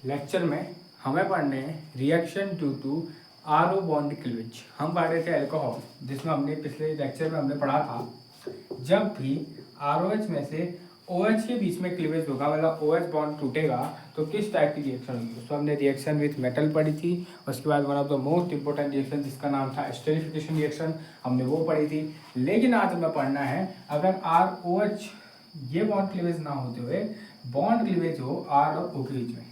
Lecture में हमें पढ़ने हैं reaction due to R O bond cleavage. हम पढ़ रहे थे अल्कोहल, जिसमें हमने पिछले लेक्चर में हमने पढ़ा था जब भी आर में से OH के बीच में क्लीवेज होगा, मतलब OH बॉन्ड टूटेगा तो किस टाइप की रिएक्शन होगी। उसमें हमने रिएक्शन विथ मेटल पढ़ी थी। उसके बाद one of the most important reaction जिसका नाम था स्टेरिफिकेशन रिएक्शन, हमने वो पढ़ी थी। लेकिन आज हमें पढ़ना है अगर ROH ये बॉन्ड क्लीवेज ना होते हुए बॉन्ड क्लीवेज हो R और O के बीच में,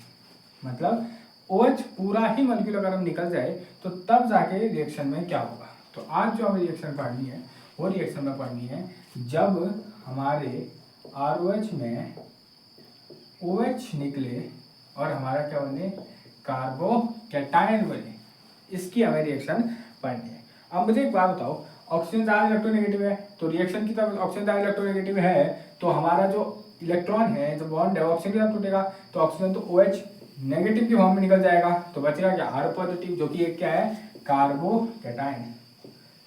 मतलब OH पूरा ही मॉलिक्यूल अगर हम निकल जाए तो तब जाके रिएक्शन में क्या होगा। तो आज जो हमें रिएक्शन पढ़नी है वो रिएक्शन में पढ़नी है जब हमारे ROH में OH निकले और हमारा क्या बने, कार्बोकैटायन बने। इसकी हमें रिएक्शन पढ़नी है। अब मुझे एक बात बताओ, ऑक्सीजन ज्यादा इलेक्ट्रोनेगेटिव है तो रिएक्शन की तरफ, ऑक्सीजन ज्यादा इलेक्ट्रोनेगेटिव है तो हमारा जो इलेक्ट्रॉन है, जो बॉन्ड है, ऑक्सीजन की तरफ टूटेगा तो ऑक्सीजन तो OH नेगेटिव की फॉर्म में निकल जाएगा, तो बचेगा क्या, R पॉजिटिव, जो कि एक क्या है, कार्बोकैटायन,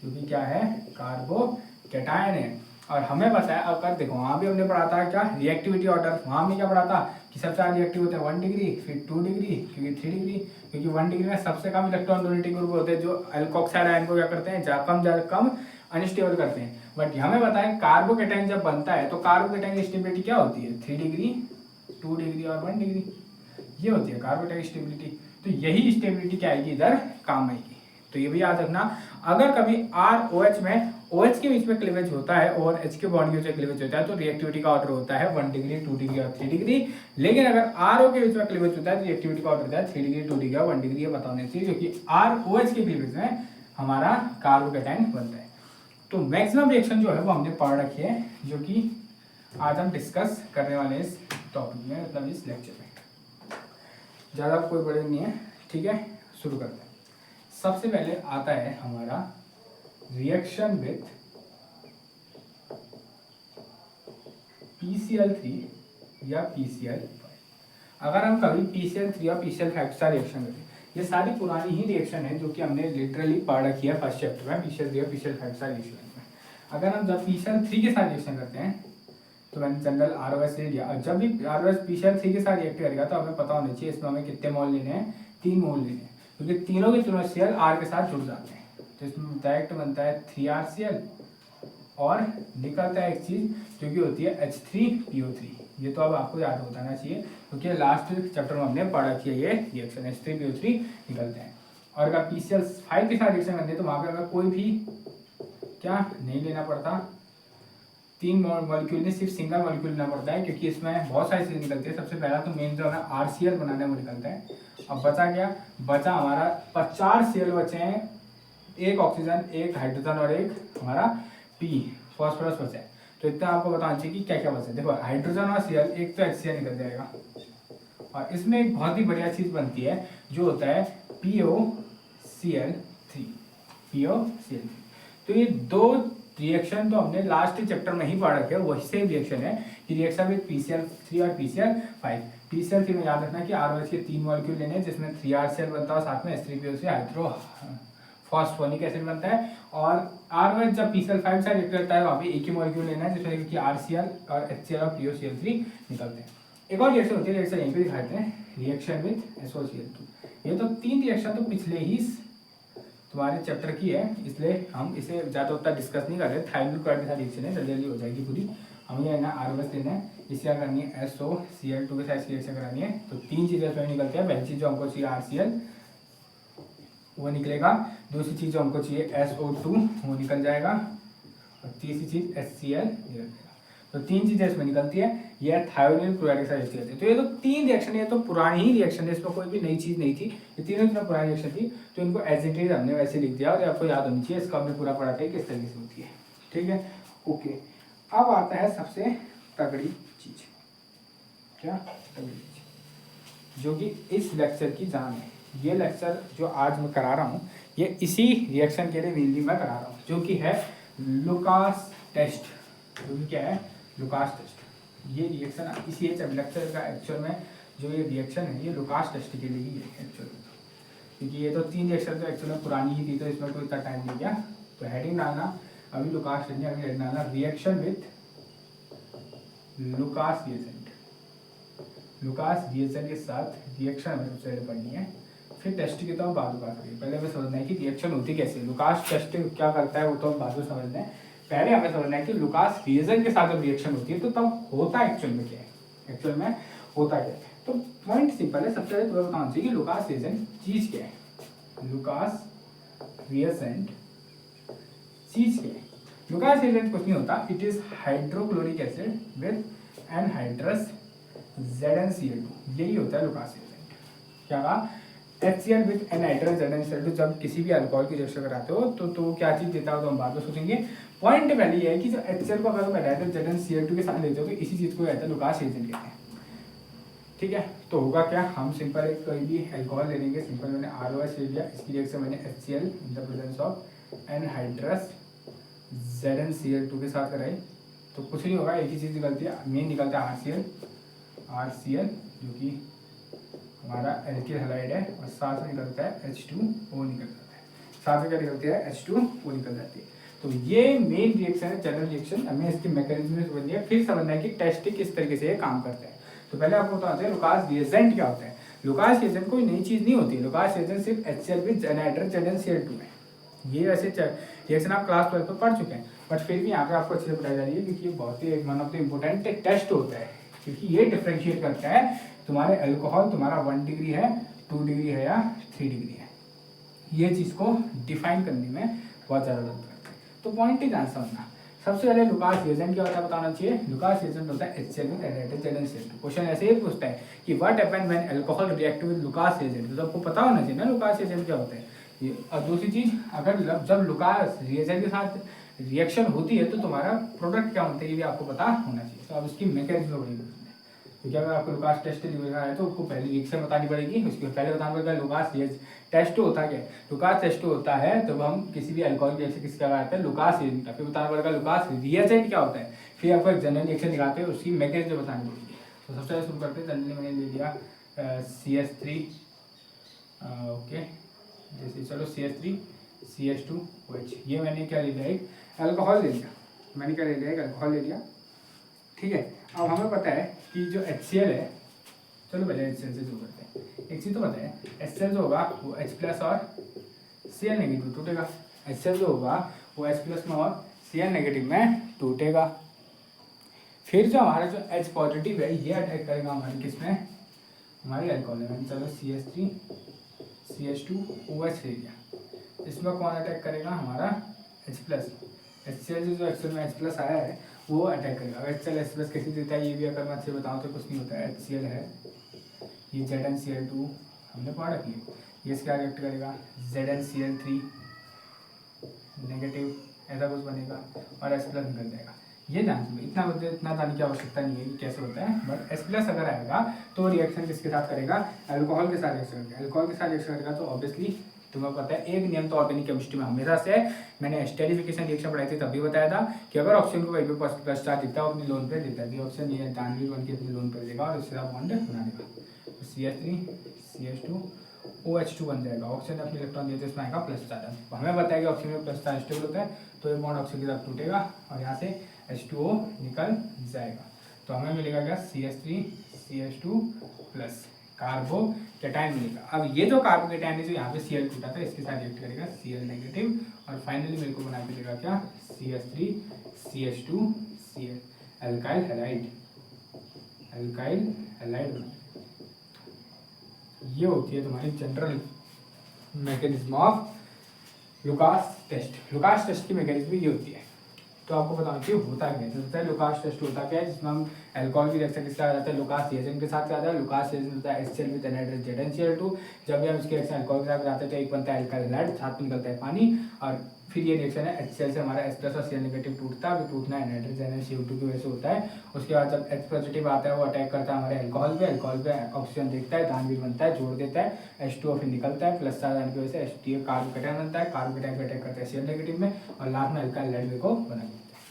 जो कि क्या है, कार्बोकैटायन है। और हमें पता है, अगर देखो वहां भी हमने पढ़ा था क्या, रिएक्टिविटी ऑर्डर। वहां हमने क्या पढ़ा था कि सबसे ज्यादा रिएक्टिव होते हैं 1 डिग्री, फिर 2 डिग्री, क्योंकि 3 डिग्री, क्योंकि 1 डिग्री में सबसे कम इलेक्ट्रॉन डोनेटिंग ग्रुप होते हैं जो अल्कोक्साइड आयन को क्या करते हैं, ज्यादा कम अनस्टेबल करते हैं। बट हमें बताएं कार्बोकैटायन जब बनता है तो कार्बोकैटायन की स्टेबिलिटी क्या होती है, 3 डिग्री, 2 डिग्री और 1 डिग्री, ये होती है कार्बोकैटायन स्टेबिलिटी। तो यही स्टेबिलिटी क्या आएगी, इधर काम आएगी। तो ये भी याद रखना, अगर कभी ROH में OH के बीच में क्लीवेज होता है और H के बॉन्ड के बीच में क्लीवेज होता है तो रिएक्टिविटी का ऑर्डर होता है 1 डिग्री, 2 डिग्री और 3 डिग्री। लेकिन अगर RO के बीच में क्लीवेज होता है तो रिएक्टिविटी का ऑर्डर होता है 3 डिग्री, 2 डिग्री और 1 डिग्री। ये बताने चाहिए, क्योंकि ROH के क्लीवेज में हमारा कार्बोकैटायन बनता है। तो मैक्सिमम रिएक्शन जो है वो हमने पढ़ रखी है, जो कि आज हम डिस्कस करने वाले इस टॉपिक में, मतलब इस लेक्चर में। ज़्यादा कोई बड़े नहीं है, ठीक है, शुरू करते हैं। सबसे पहले आता है हमारा रिएक्शन विथ PCl3 या PCl5। अगर हम कभी PCl3 और PCl5 का रिएक्शन करें, ये सारी पुरानी ही रिएक्शन है जो कि हमने लिटरली पढ़ रखी है फर्स्ट चैप्टर में, PCl3 और PCl5 का रिएक्शन में। अगर हम जब PCl3 के साथ रिएक्शन करते हैं तो मैंने जनरल ROH ले लिया, और जब भी ROH PCl3 के साथ रिएक्ट करेगा तो हमें पता होना चाहिए इसमें हमें कितने मोल लेने हैं, 3 मोल लेने हैं, क्योंकि तीनों के तीनों Cl R के साथ जुड़ जाते हैं। तो इसमें डायरेक्ट बनता है 3RCl और निकलता है एक चीज जो कि होती है H3PO3। ये तो अब आपको याद होना चाहिए क्योंकि लास्ट चैप्टर में हमने पढ़ा कि ये रिएक्शन H3PO3 निकलते हैं। और अगर PCl5 के साथ रिएक्शन करते हैं तो वहां पर हमें कोई भी क्या नहीं लेना पड़ता, 3 मॉलिक्यूल नहीं, सिर्फ सिंगल मॉलिक्यूल लेना पड़ता है, क्योंकि इसमें बहुत सारी चीजें निकलती है। सबसे पहला तो मेन जो हमें RCl बनाने में निकलता है। अब बचा क्या, बचा हमारा 50 Cl बचे हैं, एक ऑक्सीजन, एक हाइड्रोजन और एक हमारा P फॉस्फोरस बचा है। तो इतना आपको बताना चाहिए कि क्या क्या बचा है। देखो हाइड्रोजन और Cl, एक तो HCl निकल जाएगा, और इसमें एक बहुत ही बढ़िया चीज बनती है जो होता है POCl3, POCl3। तो ये दो रिएक्शन तो हमने लास्ट चैप्टर में ही पढ़ रखे हैं, वही सेम रिएक्शन है कि रिएक्शन विद PCl3 और PCl5। PCl3 में याद रखना कि ROH के 3 मॉलिक्यूल लेने हैं, जिसमें 3RCl बनता है, साथ में H3PO3 हाइड्रो फॉस्फोनिक एसिड बनता है। और ROH जब PCl5 से रिएक्ट करता है वहां पे एक ही मॉलिक्यूल लेना है, जिसमें कि RCl और HCl और POCl3 निकलते हैं। एक और रिएक्शन होती है, रिएक्शन यहीं पे दिखाते हैं, रिएक्शन विद SOCl2। ये तो 3 रिएक्शन तो पिछले ही तुम्हारे चैप्टर की है, इसलिए हम इसे ज़्यादा उतना डिस्कस नहीं कर रहे। थाइमिल क्लोराइड के साथ रिएक्शन है, जल्दी जल्दी हो जाएगी पूरी। हमें है ना ROH लेना है, इससे क्या करनी है, SOCl2 के साथ रिएक्शन करानी है। तो 3 चीज़ें इसमें निकलती है। पहली चीज़ जो हमको चाहिए RCl, वो निकलेगा। दूसरी चीज़ जो हमको चाहिए SO2, वो निकल जाएगा। और तीसरी चीज़ HCl निकल जाएगा। तो 3 चीज़ें इसमें निकलती है। ये थायोनिल क्लोराइड के साथ रिएक्शन करती है। तो ये तो 3 रिएक्शन है, तो पुरानी ही रिएक्शन है, इसमें कोई भी नई चीज़ नहीं थी, ये तीनों तीनों पुरानी रिएक्शन थी। तो इनको एज इट इज हमने वैसे लिख दिया, और आपको याद होनी चाहिए, इसका हमने पूरा पढ़ा था किस तरीके से होती है, ठीक है, ओके। अब आता है सबसे तगड़ी चीज़, क्या तगड़ी चीज़ जो कि इस लेक्चर की जान है। ये लेक्चर जो आज मैं करा रहा हूँ ये इसी रिएक्शन के लिए मेनली मैं करा रहा हूँ, जो कि है लुकास टेस्ट। जो कि क्या है, लुकास टेस्ट। ये रिएक्शन इसी लेक्चर का एक्चुअल में जो ये रिएक्शन है ये लुकास टेस्ट के लिए ही है एक्चुअल में, क्योंकि ये तो 3 रिएक्शन तो एक्चुअल में पुरानी ही थी, तो इसमें कोई इतना टाइम नहीं गया। तो हेडिंग डालना अभी लुकास टेस्ट, अभी हेडिंग डालना reaction with Lucas reagent. Lucas reaction के साथ रिएक्शन हमें सबसे पहले पढ़नी है, फिर टेस्ट की तो हम बाद में बात करेंगे। पहले हमें समझना है कि रिएक्शन होती कैसे है, लुकास टेस्ट क्या करता है वो तो हम बाद में समझना है। पहले हमें समझना है कि लुकास रिएक्शन के साथ जब रिएक्शन होती है तो तब होता एक्चुअल में क्या है, एक्चुअल में होता क्या है। तो पॉइंट सिंपल है, सबसे पहले तुम्हें बताना चाहिए कि लुकास रिएजेंट चीज क्या है। लुकास रिएजेंट चीज क्या है? लुकास रिएजेंट कुछ नहीं होता, it is hydrochloric acid with anhydrous ZnCl2, यही होता है लुकास रिएजेंट। क्या कहा? HCl with anhydrous ZnCl2। जब किसी भी अल्कोहल की रिएक्शन कराते हो तो क्या चीज देता हो तो हम बाद में सोचेंगे। पॉइंट पहले ये है कि जो HCl को अगर तुम एनहाइड्रस ZnCl2 के साथ लेते हो तो इसी चीज को कहते हैं लुकास रिएजेंट कहते हैं। ठीक है, तो होगा क्या, हम सिंपल एक कोई भी अल्कोहल ले लेंगे, सिंपल मैंने ROH ले लिया, इसकी रिएक्शन मैंने HCl in the presence of anhydrous ZnCl2 के साथ कराई, तो कुछ नहीं होगा, एक ही चीज़ निकलती है, मेन निकलता है RCl जो कि हमारा एल्किल हैलाइड है, और साथ में निकलता है H2O निकल जाता है, साथ में क्या निकलती है H2O निकल जाती है। तो ये मेन रिएक्शन है, जनरल रिएक्शन। हमें इसके मैकेनिज्म में समझनी है, फिर समझना है कि टेस्ट किस तरीके से ये काम करता है। तो पहले आपको बताते हैं लुकास रिएजेंट क्या होता है। लुकास रिएजेंट कोई नई चीज़ नहीं होती है, लुकास रिएजेंट सिर्फ HCl विद एनहाइड्रस ZnCl2 है। ये वैसे रिएक्शन आप क्लास 12 पर पढ़ चुके हैं, बट फिर भी यहाँ पे आपको अच्छे से बताई जा रही है क्योंकि ये बहुत ही one of the important test होता है, क्योंकि ये डिफ्रेंशिएट करता है तुम्हारे अल्कोहल तुम्हारा 1 डिग्री है, 2 डिग्री है या 3 डिग्री है। ये चीज़ को डिफाइन करने में बहुत ज़्यादा मदद करता है। तो पॉइंट ही ध्यान समझना, सबसे पहले लुकास रिएजेंट क्या होता है बताना चाहिए। लुकास रिएजेंट होता है HCl with anhydrous ZnCl2। Question ऐसे ही पूछता है कि what happen when alcohol react with Lucas reagent, तो आपको पता होना चाहिए ना लुकास रिएजेंट क्या होता है ये। और दूसरी चीज, अगर जब लुकास रिएजेंट के साथ रिएक्शन होती है तो तुम्हारा प्रोडक्ट क्या होता है ये भी आपको पता होना चाहिए। तो अब उसकी मैकेनिज्म बड़ी है, क्योंकि अगर आपको लुकास टेस्ट लिखा है तो आपको पहले रिएक्शन बतानी पड़ेगी, उसके पहले बताना पड़ेगा लुकास टेस्ट होता क्या है। लुकास टेस्ट होता है तो हम किसी भी अल्कोहल रिएक्शन किसका कराते हैं, लुकास रिएजेंट का। फिर बताना पड़ेगा लुकास रिएजेंट क्या होता है, फिर आपको एक जनरल रिएक्शन दिखाते हैं उसकी मैकेनिज्म बतानी पड़ेगी। तो सबसे पहले शुरू करते हैं, जनरली मैंने ले लिया CH3, ओके, जैसे चलो CH3 CH2OH, ये मैंने क्या ले लिया, एक अल्कोहल ले लिया, मैंने क्या ले लिया, एक अल्कोहल ले लिया। ठीक है, अब हमें पता है कि जो HCl है, चलो पहले HCl से शुरू करते हैं। एक चीज़ तो पता है, HCl जो होगा वो H+ और Cl नेगेटिव टूटेगा। HCl जो होगा वो H+ में और Cl नेगेटिव में टूटेगा। फिर जो हमारा जो H पॉजिटिव है ये अटैक करेगा हमारे किसमें, हमारे अल्कोहल में। चलो CH3 CH2OH ले लिया, इसमें कौन अटैक करेगा, हमारा H+। HCl जो एक्चुअल में H+ आया है वो अटैक करेगा। अब HCl H+ कैसे देता है ये भी अगर मैं अच्छे बताऊँ तो कुछ नहीं होता है। HCl है, ये ZnCl2 हमने पढ़ रखी है, ये इसका रिएक्ट करेगा ZnCl3 नेगेटिव, ऐसा कुछ बनेगा और H+ निकल जाएगा। ये जान लो, इतना जानने की आवश्यकता नहीं है कि कैसे होता है, बट H+ अगर आएगा तो रिएक्शन किसके साथ करेगा, अल्कोहल के साथ रिएक्शन करेगा। अल्कोहल के साथ रिएक्शन करेगा तो ऑब्वियसली तुम्हें पता है एक नियम तो ऑर्गेनिक केमिस्ट्री में हमेशा से है, मैंने स्टेरिफिकेशन रिएक्शन पढ़ाई थी तब भी बताया था कि अगर ऑक्सीजन को वहीं पे प्लस चार्ज देता है अपनी लोन पे देता है, ऑक्सीजन ये डायनमिक बन के अपनी लोन पे देगा और उससे बॉन्ड बना देगा, तो CH3 CH2OH2 बन जाएगा। ऑक्सीजन अपने इलेक्ट्रॉन देते इसमें आएगा प्लस चार्ज। हमें बताया कि ऑक्सीजन में प्लस चार्ज स्टेबल होता है तो ये बॉन्ड ऑक्सीजन के साथ टूटेगा और यहाँ से H2O निकल जाएगा। तो हमें मिलेगा क्या, CH3 CH2 प्लस कार्बोकेटाइन मिलेगा। अब ये जो कार्बोकेटाइन है जो यहाँ पे Cl टूटा था इसके साथ रिएक्ट करेगा Cl नेगेटिव और फाइनली मेरे को बना के देगा क्या, CH3 CH2 Cl, alkyl halide, alkyl halide. ये होती है तुम्हारी general mechanism of Lucas test. Lucas test की मैकेनिज्म ये होती है। तो आपको बताना चाहिए होता क्या है। लुकास टेस्ट होता क्या है, जिसमें हम अल्कोहल की रिएक्शन किसके साथ जाता है, लुकास रिएजेंट के साथ जाता है। लुकास रिएजेंट होता है HCl विद एनहाइड्रस ZnCl2। जब भी हम इसके रिएक्शन अल्कोहल के साथ जाते हैं तो एक बनता है अल्काइल हैलाइड, साथ में निकलता है पानी, और फिर ये रिएक्शन है HCl से हमारा H+ और Cl नेगेटिव टूटता है, टूटना एनहाइड्रस ZnCl2 की वजह से होता है। उसके बाद जब H पॉजिटिव आता है वो अटैक करता है हमारे अल्कोहल पे ऑक्सीजन देखता है, दानवीर बनता है, जोड़ देता है, H2O फिर निकलता है, प्लस चार्ज आने की वजह से H कार्बोकेटाइन बनता है, कार्बोकेटाइन पे अटैक करता है Cl नेगेटिव में और लास्ट में अल्काइल हैलाइड को बना देता है।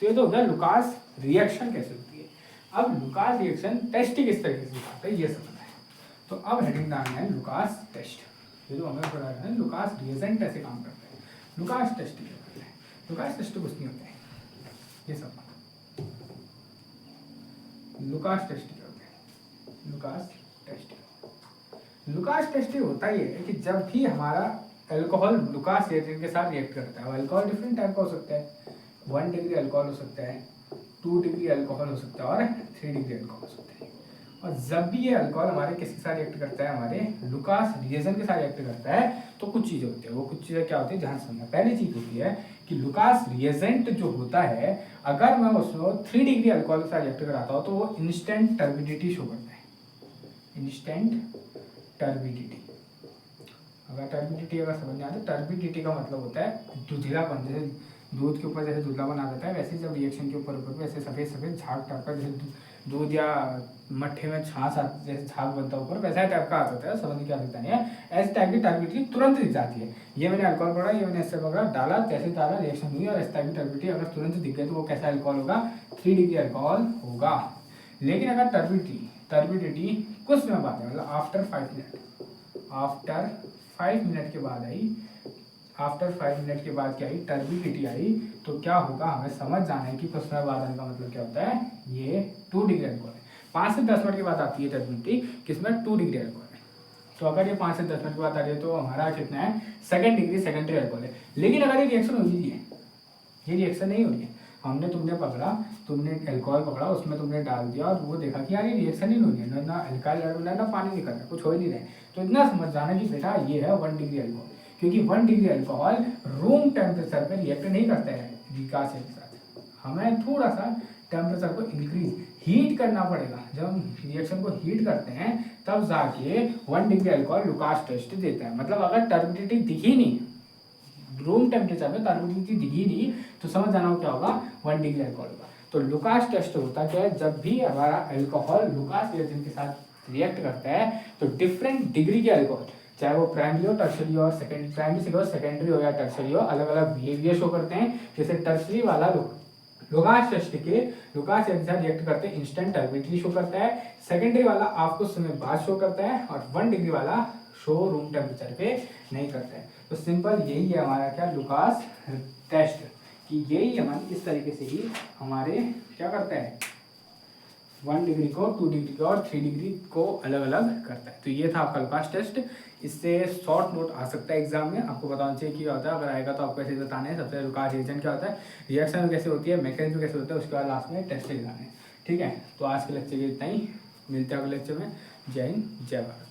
तो ये तो हो गया लुकास रिएक्शन कैसे होती है। अब लुकास रिएक्शन टेस्ट किस तरीके से होता है ये समझना है। तो अब हेडिंग डालना है लुकास टेस्ट। ये जो हमें पढ़ा है लुकास रिएजेंट कैसे काम करता है, लुकास टेस्ट क्या करता है। लुकास टेस्ट तो कुछ नहीं होता है, ये सब लुकास टेस्ट क्या होता है। Lucas test. लुकास टेस्ट होता ही है कि जब भी हमारा अल्कोहल लुकास रिएजेंट के साथ रिएक्ट करता है, अल्कोहल डिफरेंट टाइप का हो सकता है, 1 डिग्री अल्कोहल हो सकता है, 2 डिग्री अल्कोहल हो सकता है और 3 डिग्री अल्कोहल हो सकता है। और जब भी ये अल्कोहल हमारे किसके साथ रिएक्ट करता है, हमारे लुकास रिएजेंट के साथ रिएक्ट करता है, तो कुछ चीज़ें होती है। वो कुछ चीज़ें क्या होती है, ध्यान समझना। पहली चीज़ होती है कि लुकास रिएजेंट जो होता है, अगर मैं उसमें 3 डिग्री अल्कोहल के साथ रिएक्ट कराता हूँ तो वो इंस्टेंट टर्बिडिटी शो करता है, इंस्टेंट टर्बिडिटी। अगर टर्बिडिटी अगर समझ में आता है, टर्बिडिटी का मतलब होता है दुधिलापन। जैसे दूध के ऊपर जैसे दुधलापन आ जाता है, वैसे जब रिएक्शन के ऊपर वैसे सफ़ेद सफ़ेद झाग टाइप का, जैसे दूध या मट्ठे में छाछ जैसे झाग बनता है ऊपर, वैसा टाइप का आ जाता है, समझ क्या सकता नहीं है। ऐसे टाइप की टर्बिडिटी तुरंत दिख जाती है। ये मैंने अल्कोहल पड़ा, ये मैंने इससे पकड़ा डाला, जैसे डाला रिएक्शन हुई और इस टाइप की टर्बिडिटी अगर तुरंत दिख गई तो वो कैसा अल्कोहल होगा, 3 डिग्री अल्कोहल होगा। लेकिन अगर टर्बिडिटी कुछ समय बाद मतलब आफ्टर 5 मिनट के बाद आई, आफ्टर 5 मिनट के बाद क्या आई, टर्बिडिटी आई, तो क्या होगा, हमें समझ जाना है कि कुछ समय बाद आने का मतलब क्या होता है, ये 2 डिग्री अल्कोहल है। 5 से 10 मिनट के बाद आती है टर्बिडिटी, किसमें, 2 डिग्री अल्कोहल है। तो अगर ये 5 से 10 मिनट के बाद आ रही है तो हमारा कितना है, 2nd डिग्री सेकेंडरी अल्कोहल है। लेकिन अगर ये रिएक्शन हो रही है, ये रिएक्शन नहीं हो रही है, तुमने पकड़ा, तुमने अल्कोहल पकड़ा, उसमें तुमने डाल दिया और वो देखा कि यार ये रिएक्शन ही नहीं हो रही है, ना अल्कोहल ना पानी निकल रहा है, कुछ हो ही नहीं रहा है, तो इतना समझ जाना कि बेटा ये है 1 डिग्री अल्कोहल। क्योंकि 1 डिग्री अल्कोहल रूम टेम्परेचर पे रिएक्ट नहीं करता है विकास के साथ, हमें थोड़ा सा टेम्परेचर को इंक्रीज हीट करना पड़ेगा। जब हम रिएक्शन को हीट करते हैं तब जाके 1 डिग्री अल्कोहल लुकास टेस्ट देता है। मतलब अगर टर्बिडिटी दिखी नहीं, रूम टेम्परेचर में टर्बिडिटी दिखी नहीं, तो समझ जाना क्या होगा, 1 डिग्री अल्कोहल होगा। तो लुकास टेस्ट होता क्या है, जब भी हमारा अल्कोहल लुकास रिएजेंट के साथ रिएक्ट करता है तो डिफरेंट डिग्री के अल्कोहल, चाहे वो प्राइमरी हो, टर्शरी हो, प्राइमरी से सेकेंडरी हो या टर्शरी हो, अलग अलग बिहेवियर शो करते हैं। जैसे टर्शरी वाला लुकास टेस्ट के लुकास के साथ रिएक्ट करते हैं, इंस्टेंट टर्बिडिटी शो करता है। सेकेंडरी वाला आपको समय बाद शो करता है और 1 डिग्री वाला शो रूम टेम्परेचर पे नहीं करता है। तो सिंपल यही है हमारा क्या, लुकास टेस्ट, कि यही हमारे इस तरीके से ही हमारे क्या करता है, 1 डिग्री को, 2 डिग्री को और 3 डिग्री को अलग अलग करता है। तो ये था आपका लुकास टेस्ट। इससे शॉर्ट नोट आ सकता है एग्जाम में, आपको बताना चाहिए क्या होता है, अगर आएगा तो आपको ऐसे बताना है। सबसे लुकास रिएजेंट क्या होता है, रिएक्शन कैसे होती है, मैकेनिज्म कैसे होता है, उसके बाद लास्ट में टेस्ट एग्जाम है। ठीक है, तो आज के लेक्चर के इतना ही, मिलते हैं अगले लेक्चर में। जय हिंद, जय भारत।